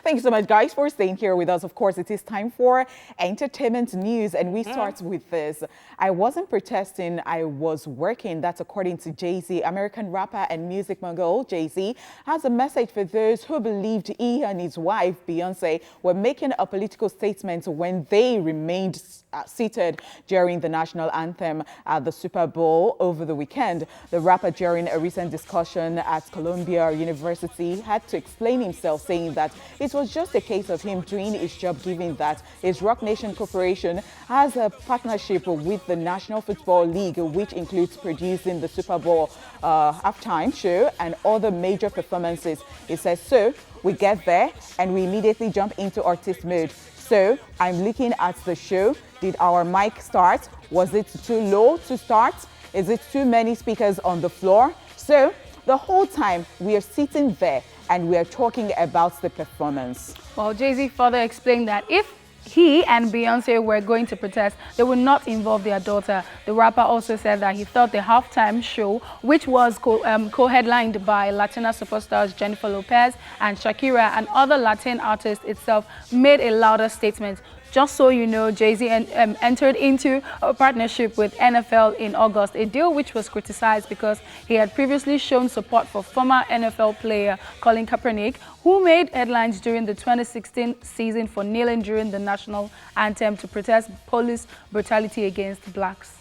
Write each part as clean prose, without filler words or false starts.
Thank you so much, guys, for staying here with us. Of course, it is time for entertainment news, and we start with this. I wasn't protesting, I was working. That's according to JayZ. American rapper and music mogul JayZ has a message for those who believed he and his wife, Beyonce, were making a political statement when they remained seated during the national anthem at the Super Bowl over the weekend. The rapper, during a recent discussion at Columbia University, had to explain himself, saying that it was just a case of him doing his job, given that his Rock Nation Corporation has a partnership with the National Football League, which includes producing the Super Bowl halftime show and other major performances. He says, so we get there and we immediately jump into artist mode. So I'm looking at the show. Did our mic start? Was it too low to start? Is it too many speakers on the floor? So the whole time we are sitting there and we are talking about the performance. Well, JayZ further explained that if he and Beyonce were going to protest, they would not involve their daughter. The rapper also said that he thought the halftime show, which was co-headlined by Latina superstars Jennifer Lopez and Shakira and other Latin artists itself, made a louder statement. Just so you know, JayZ entered into a partnership with NFL in August, a deal which was criticized because he had previously shown support for former NFL player Colin Kaepernick, who made headlines during the 2016 season for kneeling during the national anthem to protest police brutality against blacks.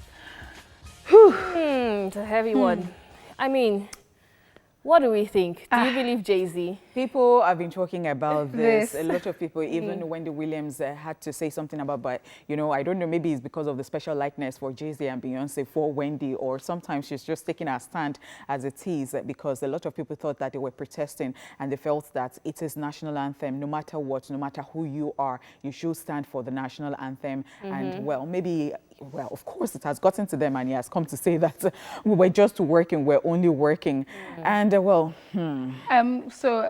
It's a heavy one. I mean, what do we think? Do you believe JayZ? People have been talking about this. A lot of people, even Wendy Williams had to say something about, but you know, I don't know, maybe it's because of the special likeness for JayZ and Beyonce for Wendy, or sometimes she's just taking her stand as it is, because a lot of people thought that they were protesting and they felt that it is national anthem, no matter what, no matter who you are, you should stand for the national anthem. And well, maybe, well, of course it has gotten to them and he has come to say that we were just working, we're only working. And So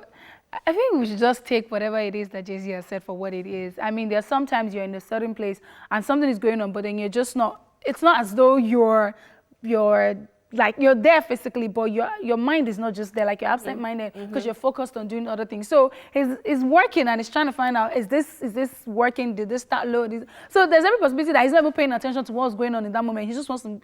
I think we should just take whatever it is that JayZ has said for what it is. I mean, there's sometimes you're in a certain place and something is going on, but then you're just not, it's not as though you're there physically, but your mind is not just there, like you're absent-minded because you're focused on doing other things. So he's working and he's trying to find out, is this working? Did this start low? So there's every possibility that he's not even paying attention to what's going on in that moment. He just wants to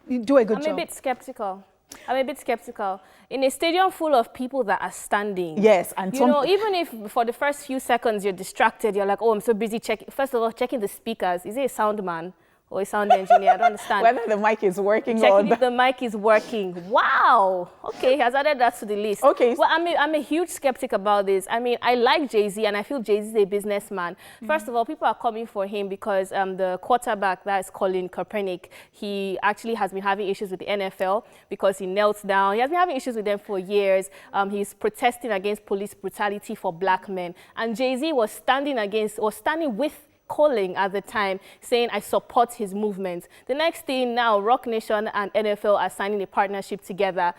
do a good job. I'm a bit skeptical. In a stadium full of people that are standing. Yes, and you know, even if for the first few seconds you're distracted, you're like, oh, I'm so busy checking. First of all, checking the speakers. Is it a sound man or a sound engineer? I don't understand. Whether the mic is working checking if the mic is working. Wow. Okay, he has added that to the list. Okay. Well, I'm a huge skeptic about this. I mean, I like JayZ and I feel JayZ is a businessman. First of all, people are coming for him because the quarterback, that is Colin Kaepernick, he actually has been having issues with the NFL because he knelt down. He has been having issues with them for years. He's protesting against police brutality for black men. And JayZ was standing with Colin at the time, saying, I support his movement. The next thing now, Rock Nation and NFL are signing a partnership together.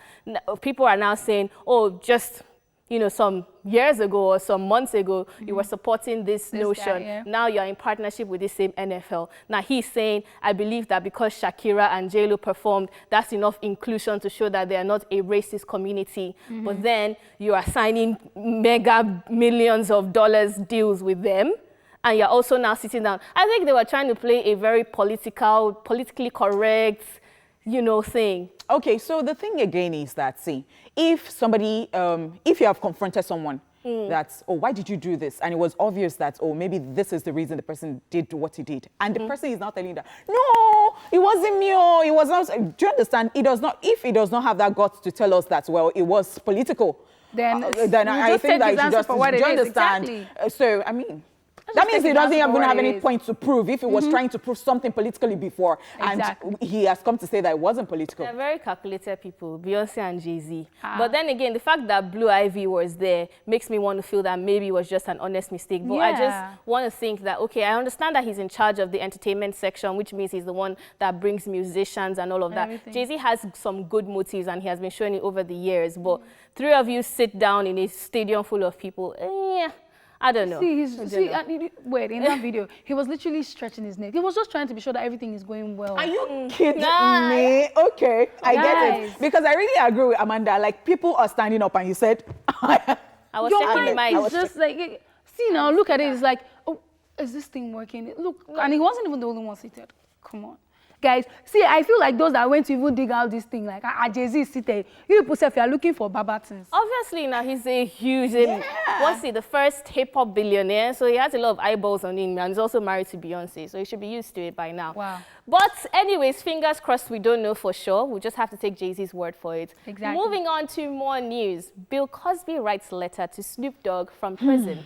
People are now saying, oh, just, you know, some years ago or some months ago, you were supporting this notion. Now you're in partnership with the same NFL. Now he's saying, I believe that because Shakira and J-Lo performed, that's enough inclusion to show that they are not a racist community. But then you are signing mega millions of dollars deals with them. And you're also now sitting down. I think they were trying to play a very politically correct, you know, thing. Okay, so the thing again is that, see, if somebody, if you have confronted someone, that's, oh, why did you do this? And it was obvious that, oh, maybe this is the reason the person did what he did. And the person is not telling you that, no, it wasn't me, or it was not. Do you understand? It does not, if it does not have that guts to tell us that, well, it was political, then I think that you should just, do you understand? Exactly. So, I mean, that means he doesn't even have any point to prove if he was trying to prove something politically before. Exactly. And he has come to say that it wasn't political. They're very calculated people, Beyonce and JayZ. But then again, the fact that Blue Ivy was there makes me want to feel that maybe it was just an honest mistake. But I just want to think that, okay, I understand that he's in charge of the entertainment section, which means he's the one that brings musicians and all of that. JayZ has some good motives and he has been showing it over the years. But three of you sit down in a stadium full of people, I don't know. Wait, in that video, he was literally stretching his neck. He was just trying to be sure that everything is going well. Are you kidding me? Okay, I get it. Because I really agree with Amanda. Like, people are standing up and you said, I was checking the mic. It's just like, See now, look at it. It's like, oh, is this thing working? Look, and he wasn't even the only one seated. Come on. Guys, see, I feel like those that went to even dig out this thing, like, JayZ is seated. You people say if you are looking for Baba things. Obviously, now he's a huge, what's he, the first hip-hop billionaire, so he has a lot of eyeballs on him, and he's also married to Beyonce, so he should be used to it by now. Wow. But anyways, fingers crossed, we don't know for sure. We'll just have to take JayZ's word for it. Exactly. Moving on to more news. Bill Cosby writes letter to Snoop Dogg from prison.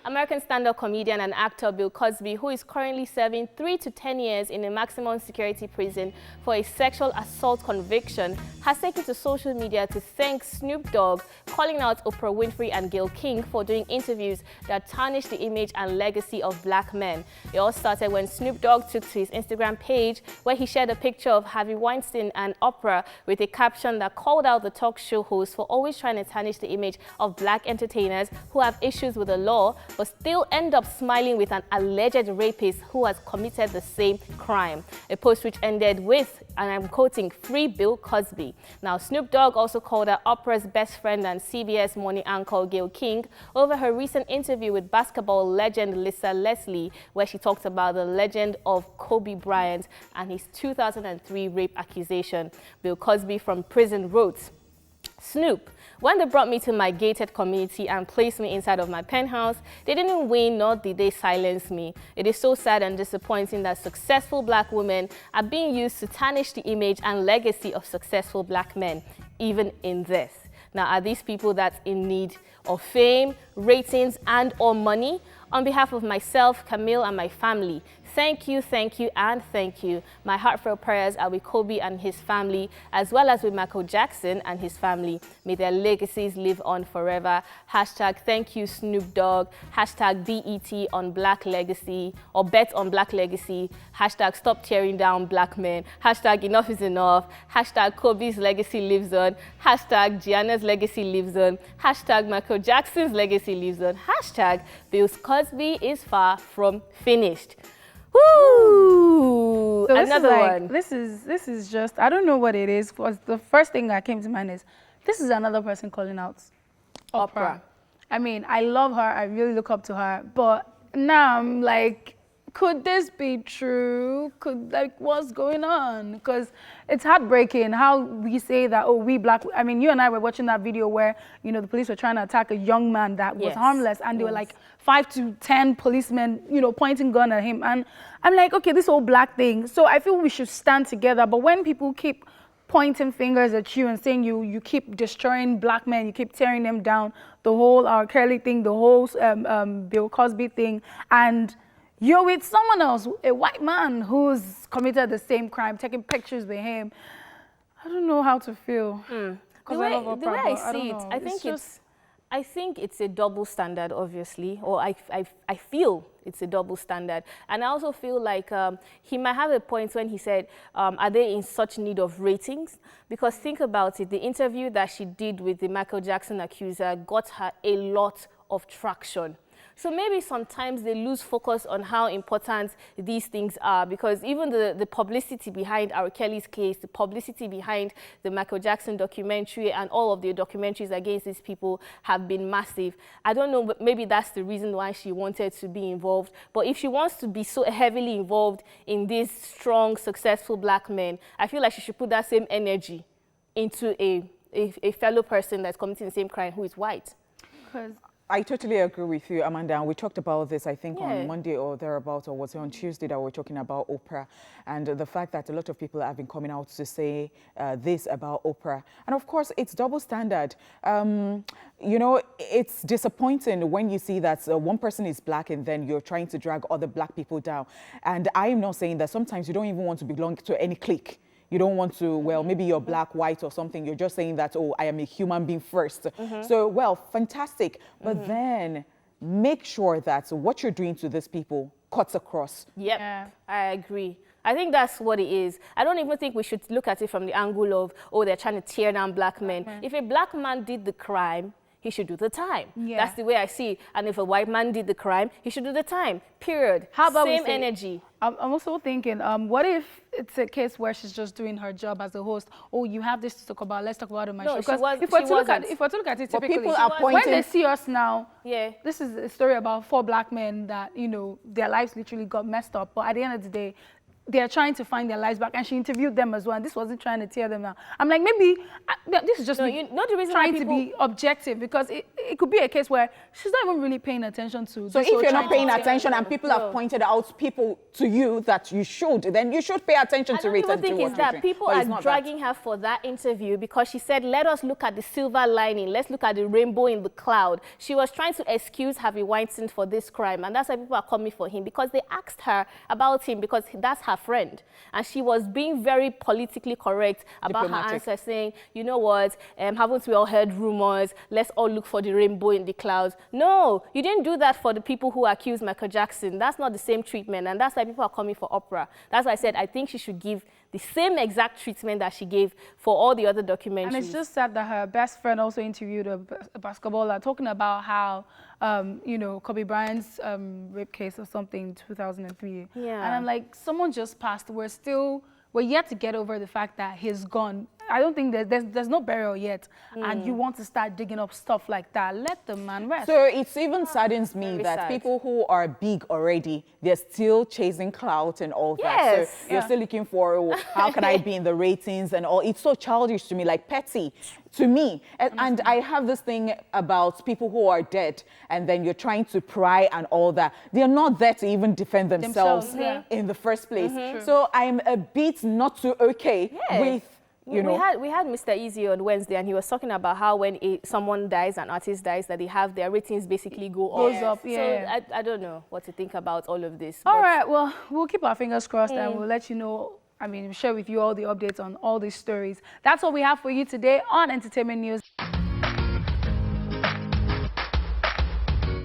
American stand-up comedian and actor Bill Cosby, who is currently serving 3 to 10 years in a maximum security prison for a sexual assault conviction, has taken to social media to thank Snoop Dogg, calling out Oprah Winfrey and Gayle King for doing interviews that tarnish the image and legacy of black men. It all started when Snoop Dogg took to his Instagram page, where he shared a picture of Harvey Weinstein and Oprah with a caption that called out the talk show host for always trying to tarnish the image of black entertainers who have issues with the law, but still end up smiling with an alleged rapist who has committed the same crime. A post which ended with, and I'm quoting, "Free Bill Cosby." Now, Snoop Dogg also called out Oprah's best friend and CBS morning anchor Gayle King over her recent interview with basketball legend Lisa Leslie, where she talked about the legend of Kobe Bryant and his 2003 rape accusation. Bill Cosby from prison wrote, "Snoop, when they brought me to my gated community and placed me inside of my penthouse, they didn't win nor did they silence me. It is so sad and disappointing that successful black women are being used to tarnish the image and legacy of successful black men, even in this." Now, are these people that's in need of fame, ratings, and or money? On behalf of myself, Camille, and my family, thank you, and thank you. My heartfelt prayers are with Kobe and his family, as well as with Michael Jackson and his family. May their legacies live on forever. Hashtag thank you, Snoop Dogg. Hashtag BET on Black Legacy, or Bet on Black Legacy. Hashtag stop tearing down black men. Hashtag enough is enough. Hashtag Kobe's legacy lives on. Hashtag Gianna's legacy lives on. Hashtag Michael Jackson's legacy lives on. Hashtag Bill Cosby is far from finished. Woo! So Another one. This is just, I don't know what it is. Was the first thing that came to mind is, this is another person calling out Oprah. I mean, I love her. I really look up to her. But now I'm like, could this be true? What's going on? Because it's heartbreaking how we say that, oh, we black, I mean, you and I were watching that video where, you know, the police were trying to attack a young man that was harmless, and there were like 5 to 10 policemen, you know, pointing gun at him. And I'm like, okay, this whole black thing. So I feel we should stand together. But when people keep pointing fingers at you and saying you keep destroying black men, you keep tearing them down, the whole R. Kelly thing, the whole Bill Cosby thing, and you're with someone else, a white man who's committed the same crime, taking pictures with him, I don't know how to feel. The way I see it, I think it's a double standard, obviously, or I feel it's a double standard. And I also feel like he might have a point when he said, are they in such need of ratings? Because think about it, the interview that she did with the Michael Jackson accuser got her a lot of traction. So maybe sometimes they lose focus on how important these things are, because even the publicity behind R. Kelly's case, the publicity behind the Michael Jackson documentary and all of the documentaries against these people have been massive. I don't know, but maybe that's the reason why she wanted to be involved. But if she wants to be so heavily involved in these strong, successful black men, I feel like she should put that same energy into a fellow person that's committing the same crime who is white. I totally agree with you, Amanda. We talked about this, I think, on Monday or thereabouts, or was it on Tuesday that we were talking about Oprah, and the fact that a lot of people have been coming out to say this about Oprah. And of course, it's double standard. You know, it's disappointing when you see that one person is black and then you're trying to drag other black people down. And I am not saying that sometimes you don't even want to belong to any clique. You don't want to, well, maybe you're black, white or something. You're just saying that, oh, I am a human being first. So, well, fantastic. But then make sure that what you're doing to these people cuts across. Yep, I agree. I think that's what it is. I don't even think we should look at it from the angle of, oh, they're trying to tear down black men. If a black man did the crime, he should do the time. That's the way I see it. And if a white man did the crime, he should do the time. Period. How about same energy. I'm also thinking, what if it's a case where she's just doing her job as a host? Oh, you have this to talk about. Let's talk about it on my show. Because if we're to look at it typically, people are when they see us now, yeah, this is a story about 4 black men that, you know, their lives literally got messed up. But at the end of the day, they're trying to find their lives back, and she interviewed them as well. And this wasn't trying to tear them down. I'm like, maybe this is just not the reason trying why to be objective, because it could be a case where she's not even really paying attention to. So if you're not paying attention and people have pointed out people to you that you should, then you should pay attention to it. I don't even think it's that. People are dragging her for that interview because she said, let us look at the silver lining. Let's look at the rainbow in the cloud. She was trying to excuse Harvey Weinstein for this crime. And that's why people are coming for him, because they asked her about him because that's her friend. And she was being very politically correct about her answer, saying, you know what, haven't we all heard rumors? Let's all look for the rainbow in the clouds. No, you didn't do that for the people who accused Michael Jackson. That's not the same treatment. And that's why people are coming for Oprah. That's why I said I think she should give the same exact treatment that she gave for all the other documentaries. And it's just sad that her best friend also interviewed a basketballer talking about how, you know, Kobe Bryant's rape case or something in 2003. Yeah. And I'm like, someone just passed. We're yet to get over the fact that he's gone. I don't think there's no burial yet. And you want to start digging up stuff like that. Let the man rest. So it even saddens me that people who are big already, they're still chasing clout and all that. So you're still looking for, oh, how can I be in the ratings and all. It's so childish to me, like petty to me. And I have this thing about people who are dead and then you're trying to pry and all that. They're not there to even defend themselves in the first place. So I'm a bit not too okay with, you know. We had Mr. Easy on Wednesday, and he was talking about how when someone dies, an artist dies, that they have their ratings basically goes up. So I don't know what to think about all of this. All right, well, we'll keep our fingers crossed and we'll let you know. I mean, share with you all the updates on all these stories. That's what we have for you today on Entertainment News.